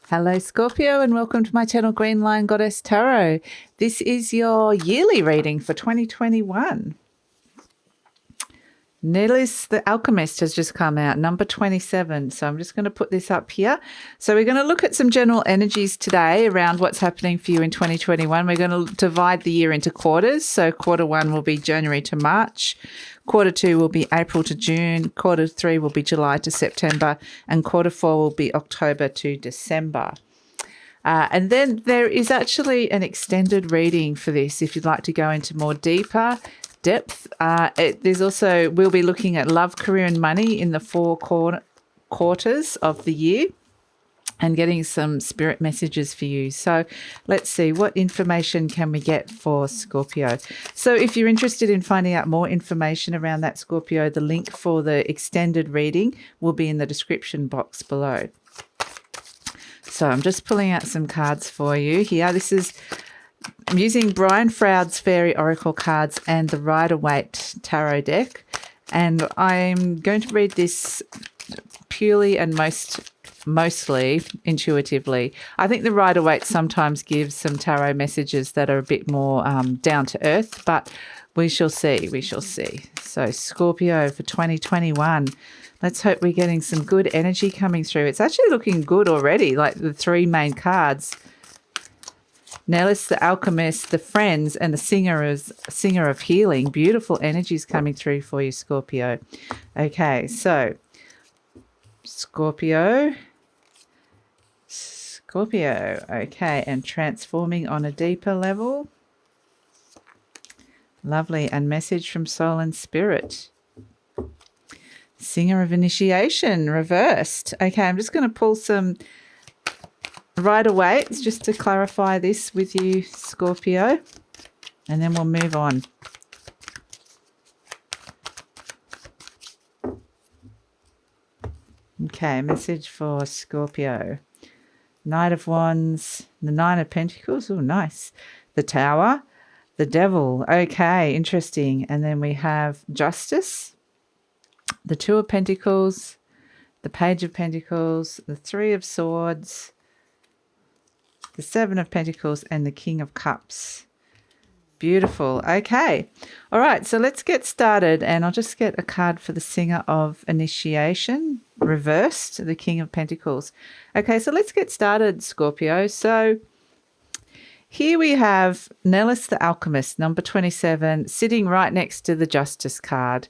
Hello Scorpio and welcome to my channel GreenLion Goddess Tarot. This is your yearly reading for 2021. Nelis the Alchemist has just come out, number 27. So I'm just going to put this up here. So we're going to look at some general energies today around what's happening for you in 2021. We're going to divide the year into quarters. So quarter one will be January to March. Quarter two will be April to June. Quarter three will be July to September. And quarter four will be October to December. And then there is actually an extended reading for this if you'd like to go into more deeper depth. There's also, we'll be looking at love, career and money in the four quarters of the year and getting some spirit messages for you. So let's see, what information can we get for Scorpio? So if you're interested in finding out more information around that, Scorpio, the link for the extended reading will be in the description box below. So I'm just pulling out some cards for you here. I'm using Brian Froud's Fairy Oracle cards and the Rider Waite Tarot deck. And I'm going to read this purely and mostly intuitively. I think the Rider Waite sometimes gives some tarot messages that are a bit more down to earth, but we shall see. We shall see. So Scorpio for 2021. Let's hope we're getting some good energy coming through. It's actually looking good already, like the three main cards. Nelis the Alchemist, the Friends, and the Singer of Healing. Beautiful energies coming through for you, Scorpio. Okay, so Scorpio, okay, and transforming on a deeper level. Lovely, and message from Soul and Spirit. Singer of Initiation, reversed. Okay, I'm just going to pull some Rider Waite just to clarify this with you, Scorpio, and then we'll move on. Okay, message for Scorpio. Knight of Wands, the Nine of Pentacles, oh nice. The Tower, the Devil, okay, interesting. And then we have Justice, the Two of Pentacles, the Page of Pentacles, the Three of Swords, the Seven of Pentacles, and the King of Cups. Beautiful. Okay. All right. So let's get started. And I'll just get a card for the Singer of Initiation, reversed, the King of Pentacles. Okay. So let's get started, Scorpio. So here we have Nelis the Alchemist, number 27, sitting right next to the Justice card.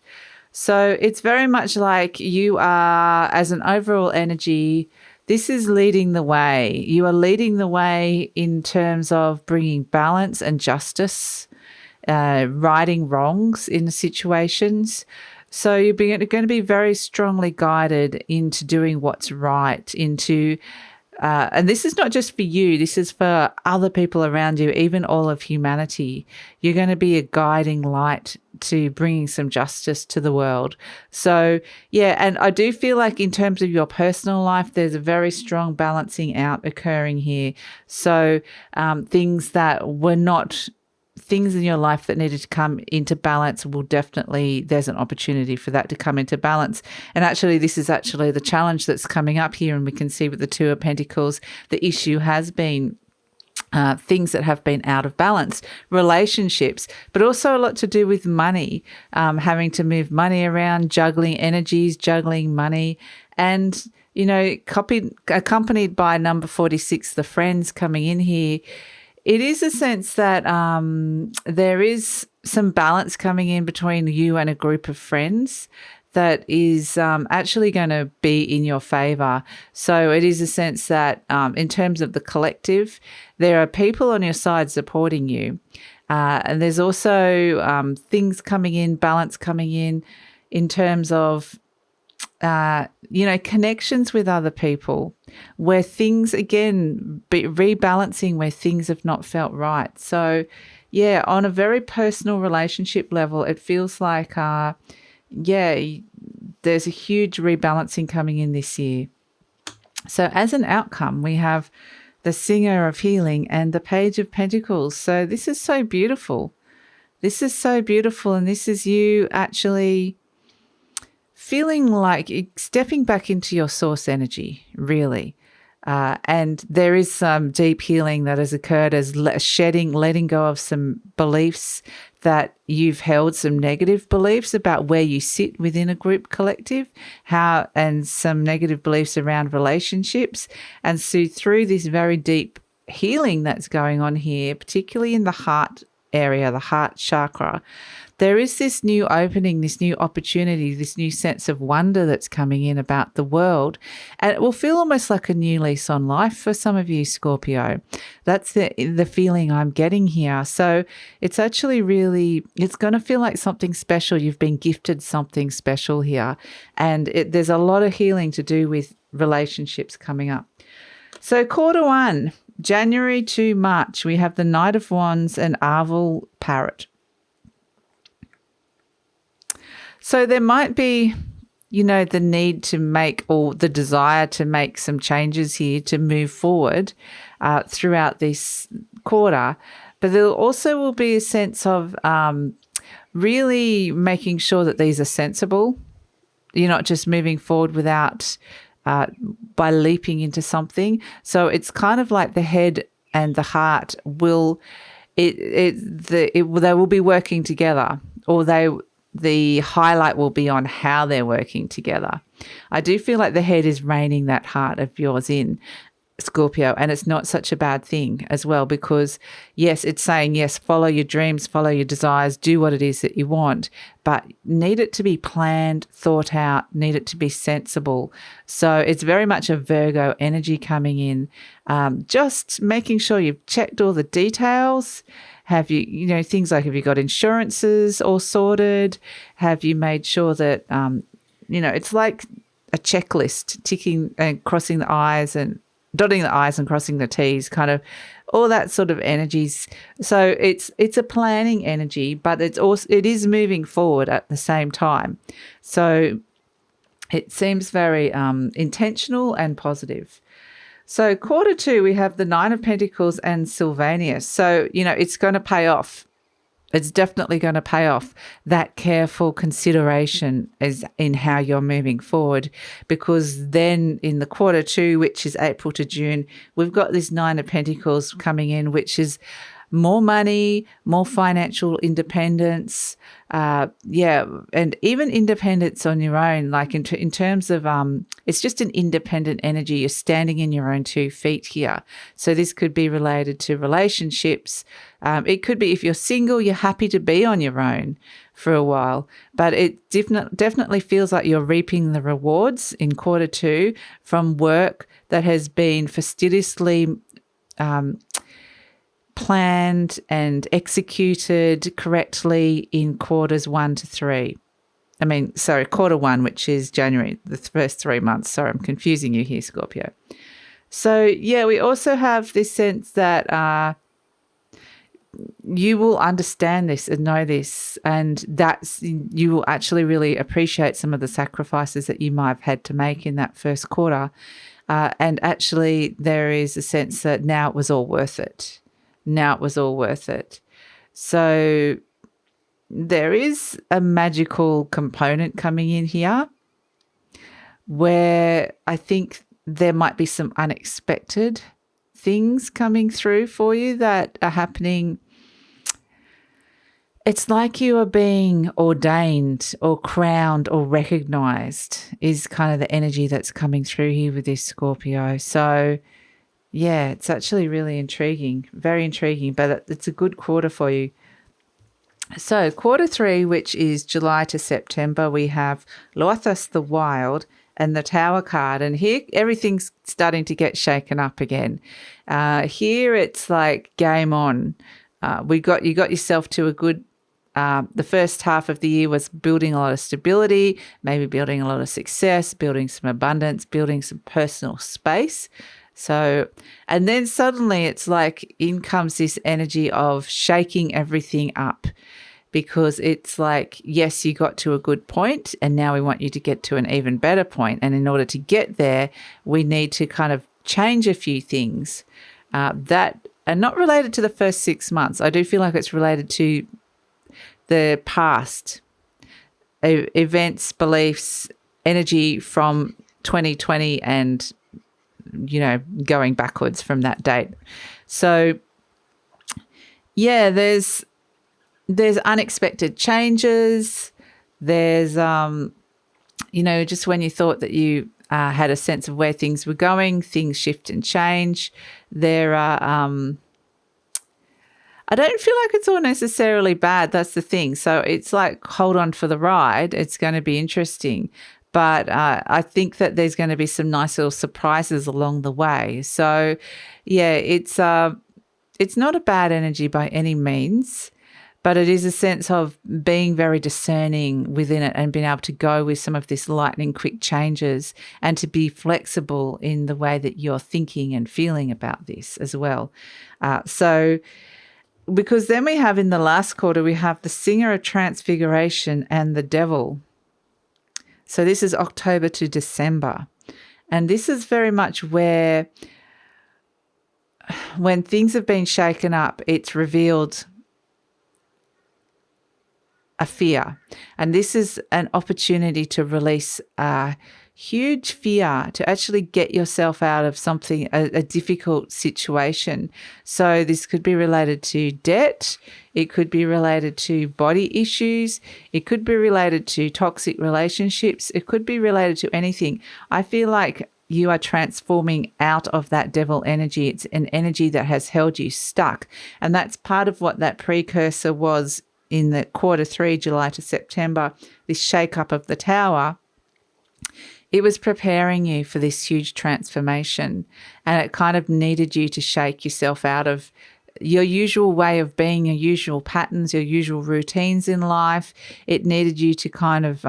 So it's very much like you are, as an overall energy, this is leading the way. You are leading the way in terms of bringing balance and justice, righting wrongs in situations. So you're going to be very strongly guided into doing what's right, and this is not just for you, this is for other people around you, even all of humanity. You're going to be a guiding light to bringing some justice to the world. So, yeah, and I do feel like in terms of your personal life, there's a very strong balancing out occurring here. So things that were not things in your life that needed to come into balance will definitely, there's an opportunity for that to come into balance. And actually, this is actually the challenge that's coming up here. And we can see with the Two of Pentacles, the issue has been things that have been out of balance, relationships, but also a lot to do with money, having to move money around, juggling energies, juggling money. And, you know, accompanied by number 46, the Friends coming in here. It is a sense that there is some balance coming in between you and a group of friends that is actually going to be in your favor. So it is a sense that in terms of the collective, there are people on your side supporting you. And there's also things coming in, balance coming in terms of connections with other people where things, again, rebalancing where things have not felt right. So, yeah, on a very personal relationship level, it feels like, there's a huge rebalancing coming in this year. So as an outcome, we have the Singer of Healing and the Page of Pentacles. So this is so beautiful. This is so beautiful. And this is you actually feeling like stepping back into your source energy, really. And there is some deep healing that has occurred as letting go of some beliefs that you've held, some negative beliefs about where you sit within a group collective, and some negative beliefs around relationships. And so through this very deep healing that's going on here, particularly in the heart area, the heart chakra, there is this new opening, this new opportunity, this new sense of wonder that's coming in about the world. And it will feel almost like a new lease on life for some of you, Scorpio. That's the feeling I'm getting here. So it's actually it's going to feel like something special. You've been gifted something special here. And there's a lot of healing to do with relationships coming up. So quarter one, January to March, we have the Knight of Wands and Arvel Parrot. So there might be, the need to make, or the desire to make some changes here to move forward throughout this quarter. But there also will be a sense of really making sure that these are sensible. You're not just moving forward without by leaping into something. So it's kind of like the head and the heart they will be working together, or the highlight will be on how they're working together. I do feel like the head is reining that heart of yours in, Scorpio, and it's not such a bad thing as well, because yes, it's saying, yes, follow your dreams, follow your desires, do what it is that you want, but need it to be planned, thought out, need it to be sensible. So it's very much a Virgo energy coming in, just making sure you've checked all the details. Have you, things like, have you got insurances all sorted? Have you made sure that, it's like a checklist, ticking and crossing the I's and dotting the I's and crossing the T's, kind of all that sort of energies. So it's a planning energy, but it is moving forward at the same time. So it seems very intentional and positive. So quarter two, we have the Nine of Pentacles and Sylvanus. So, it's going to pay off. It's definitely going to pay off. That careful consideration is in how you're moving forward, because then in the quarter two, which is April to June, we've got this Nine of Pentacles coming in, which is more money, more financial independence, and even independence on your own, like in terms of, it's just an independent energy. You're standing in your own 2 feet here. So this could be related to relationships. It could be, if you're single, you're happy to be on your own for a while, but it definitely feels like you're reaping the rewards in quarter two from work that has been fastidiously planned and executed correctly in quarters 1 to 3. Quarter one, which is January, the first 3 months. Sorry, I'm confusing you here, Scorpio. So, we also have this sense that you will understand this and know this, and you will actually really appreciate some of the sacrifices that you might have had to make in that first quarter. And actually, there is a sense that now it was all worth it. So there is a magical component coming in here where I think there might be some unexpected things coming through for you that are happening. It's like you are being ordained or crowned or recognized is kind of the energy that's coming through here with this Scorpio. So yeah, it's actually really intriguing, very intriguing, but it's a good quarter for you. So quarter three, which is July to September, we have Lothos the Wild and the Tower card. And here everything's starting to get shaken up again. Here it's like game on. You got yourself to a good, the first half of the year was building a lot of stability, maybe building a lot of success, building some abundance, building some personal space. So, and then suddenly it's like in comes this energy of shaking everything up, because it's like, yes, you got to a good point and now we want you to get to an even better point. And in order to get there, we need to kind of change a few things that are not related to the first 6 months. I do feel like it's related to the past events, beliefs, energy from 2020 and going backwards from that date. So, yeah, there's unexpected changes. There's, just when you thought that you had a sense of where things were going, things shift and change. There are, I don't feel like it's all necessarily bad. That's the thing. So it's like, hold on for the ride. It's going to be interesting. But I think that there's going to be some nice little surprises along the way. So, yeah, it's not a bad energy by any means, but it is a sense of being very discerning within it and being able to go with some of this lightning quick changes and to be flexible in the way that you're thinking and feeling about this as well. Because then we have in the last quarter, we have the Singer of Transfiguration and the Devil. So this is October to December. And this is very much where when things have been shaken up, it's revealed a fear. And this is an opportunity to release a huge fear, to actually get yourself out of something, a difficult situation. So this could be related to debt. It could be related to body issues. It could be related to toxic relationships. It could be related to anything. I feel like you are transforming out of that devil energy. It's an energy that has held you stuck. And that's part of what that precursor was in the quarter 3, July to September, this shake-up of the Tower. It was preparing you for this huge transformation, and it kind of needed you to shake yourself out of your usual way of being, your usual patterns, your usual routines in life. It needed you to kind of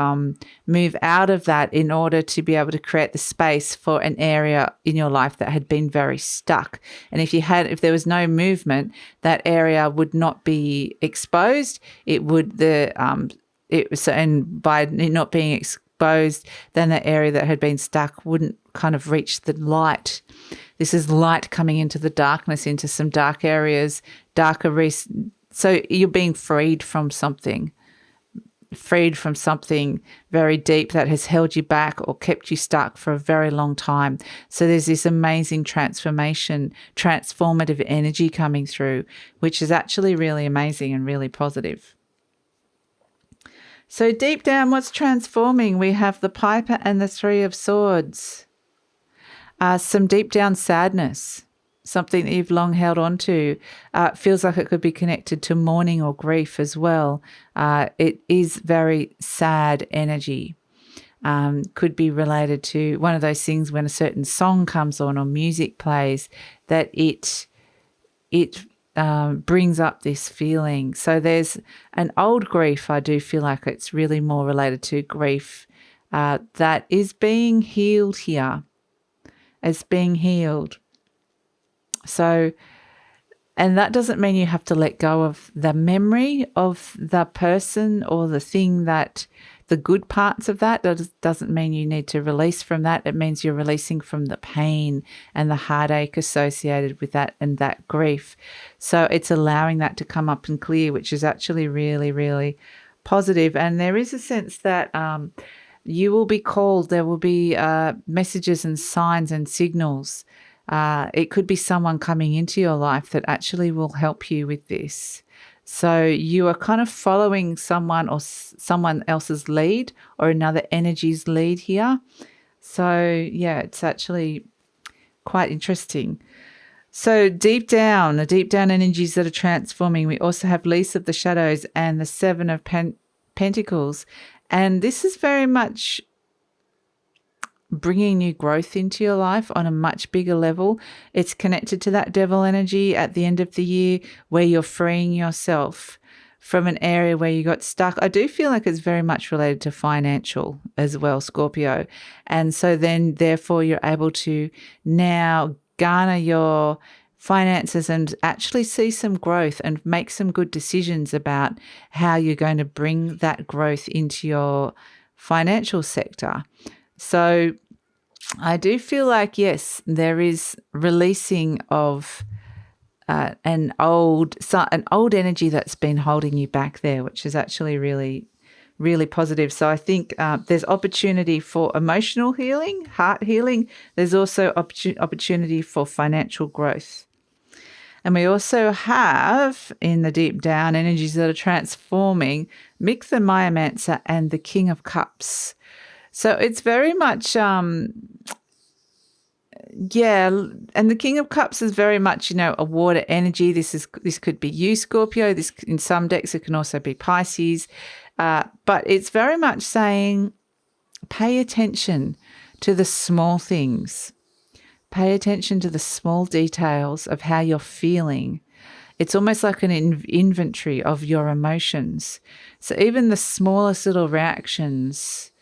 move out of that in order to be able to create the space for an area in your life that had been very stuck. And if there was no movement, that area would not be exposed. And by it not being exposed, then the area that had been stuck wouldn't kind of reach the light. This is light coming into the darkness, into some dark areas, so you're being freed from something very deep that has held you back or kept you stuck for a very long time. So there's this amazing transformative energy coming through, which is actually really amazing and really positive. So deep down, what's transforming? We have the Piper and the Three of Swords. Some deep down sadness, something that you've long held on to. Feels like it could be connected to mourning or grief as well. It is very sad energy. Could be related to one of those things when a certain song comes on or music plays, that it brings up this feeling. So there's an old grief. I do feel like it's really more related to grief that is being healed here. As being healed. So, and that doesn't mean you have to let go of the memory of the person or the thing, that the good parts of that. That doesn't mean you need to release from that. It means you're releasing from the pain and the heartache associated with that and that grief. So it's allowing that to come up and clear, which is actually really, really positive. And there is a sense that you will be called. There will be messages and signs and signals. It could be someone coming into your life that actually will help you with this. So you are kind of following someone or someone else's lead or another energy's lead here. So, yeah, it's actually quite interesting. So the deep down energies that are transforming. We also have Lease of the Shadows and the Seven of Pentacles. And this is very much bringing new growth into your life on a much bigger level. It's connected to that devil energy at the end of the year where you're freeing yourself from an area where you got stuck. I do feel like it's very much related to financial as well, Scorpio. And so then therefore you're able to now garner your finances and actually see some growth and make some good decisions about how you're going to bring that growth into your financial sector. So I do feel like, yes, there is releasing of an old energy that's been holding you back there, which is actually really really positive. So I think there's opportunity for emotional healing, heart healing. There's also opportunity for financial growth. And we also have, in the deep down, energies that are transforming, Mix the Myomancer and the King of Cups. So it's very much, and the King of Cups is very much, a water energy. This could be you, Scorpio. This, in some decks, it can also be Pisces. But it's very much saying, pay attention to the small things. Pay attention to the small details of how you're feeling. It's almost like an inventory of your emotions. So even the smallest little reactions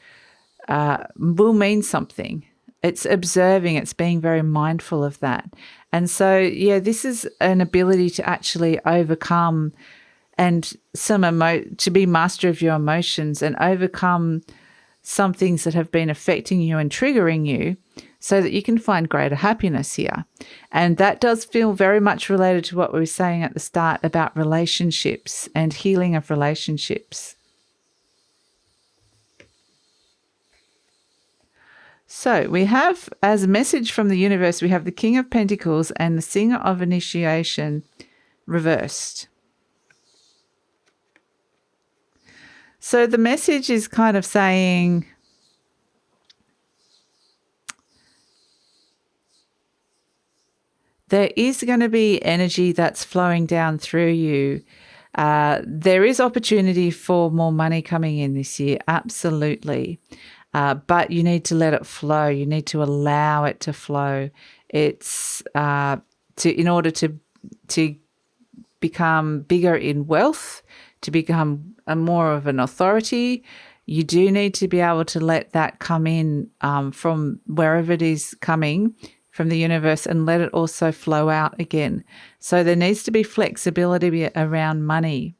will mean something. It's observing, it's being very mindful of that. And so, this is an ability to actually overcome and to be master of your emotions and overcome some things that have been affecting you and triggering you, so that you can find greater happiness here. And that does feel very much related to what we were saying at the start about relationships and healing of relationships. So we have, as a message from the universe, we have the King of Pentacles and the Singer of Initiation reversed. So the message is kind of saying, there is going to be energy that's flowing down through you. There is opportunity for more money coming in this year, absolutely. But you need to let it flow. You need to allow it to flow. It's in order to become bigger in wealth, to become more of an authority. You do need to be able to let that come in from wherever it is coming from the universe and let it also flow out again. So there needs to be flexibility around money.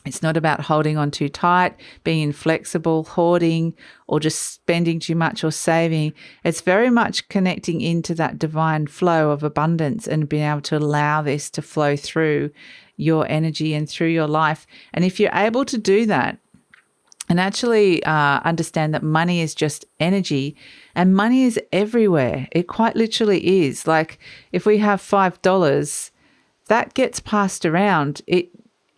It's not about holding on too tight, being inflexible, hoarding, or just spending too much or saving. It's very much connecting into that divine flow of abundance and being able to allow this to flow through your energy and through your life. And if you're able to do that, and actually understand that money is just energy and money is everywhere. It quite literally is. Like if we have $5, that gets passed around. It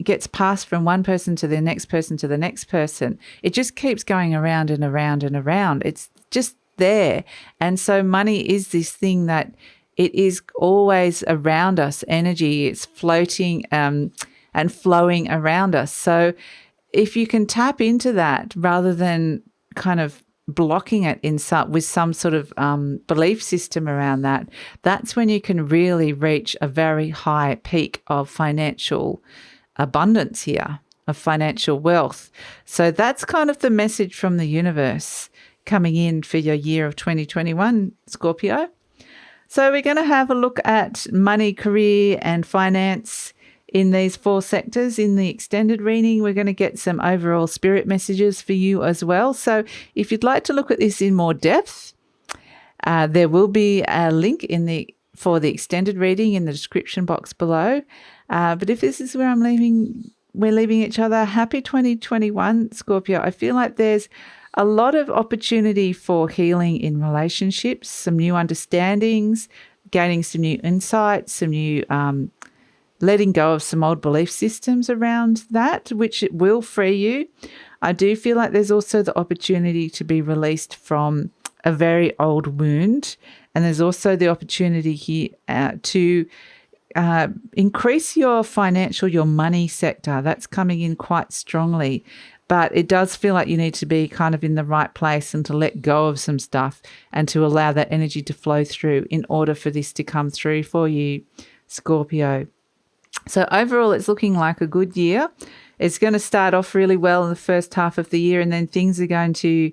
gets passed from one person to the next person to the next person. It just keeps going around and around and around. It's just there. And so money is this thing that it is always around us, energy. It's floating and flowing around us. So if you can tap into that rather than kind of blocking it with some sort of belief system around that, that's when you can really reach a very high peak of financial abundance here, of financial wealth. So that's kind of the message from the universe coming in for your year of 2021, Scorpio. So we're going to have a look at money, career and finance in these 4 sectors. In the extended reading, we're going to get some overall spirit messages for you as well. So if you'd like to look at this in more depth, there will be a link for the extended reading in the description box below. But if this is where we're leaving each other, happy 2021, Scorpio. I feel like there's a lot of opportunity for healing in relationships, some new understandings, gaining some new insights, some new letting go of some old belief systems around that, which it will free you. I do feel like there's also the opportunity to be released from a very old wound. And there's also the opportunity here to increase your your money sector. That's coming in quite strongly. But it does feel like you need to be kind of in the right place and to let go of some stuff and to allow that energy to flow through in order for this to come through for you, Scorpio. So overall, it's looking like a good year. It's going to start off really well in the first half of the year, and then things are going to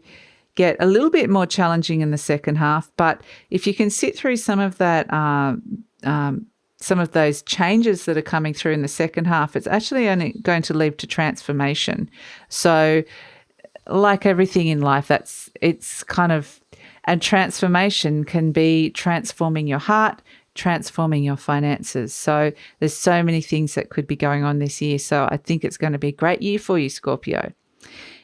get a little bit more challenging in the second half. But if you can sit through some of that, some of those changes that are coming through in the second half, it's actually only going to lead to transformation. So like everything in life, it's kind of, and transformation can be transforming your heart, transforming your finances. So there's so many things that could be going on this year. So I think it's going to be a great year for you, Scorpio.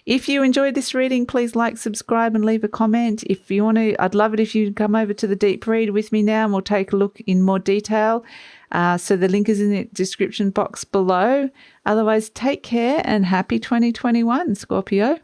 If you enjoyed this reading, please like, subscribe and leave a comment. If you want to, I'd love it if you come over to the deep read with me now and we'll take a look in more detail. So the link is in the description box below. Otherwise, take care and happy 2021, Scorpio.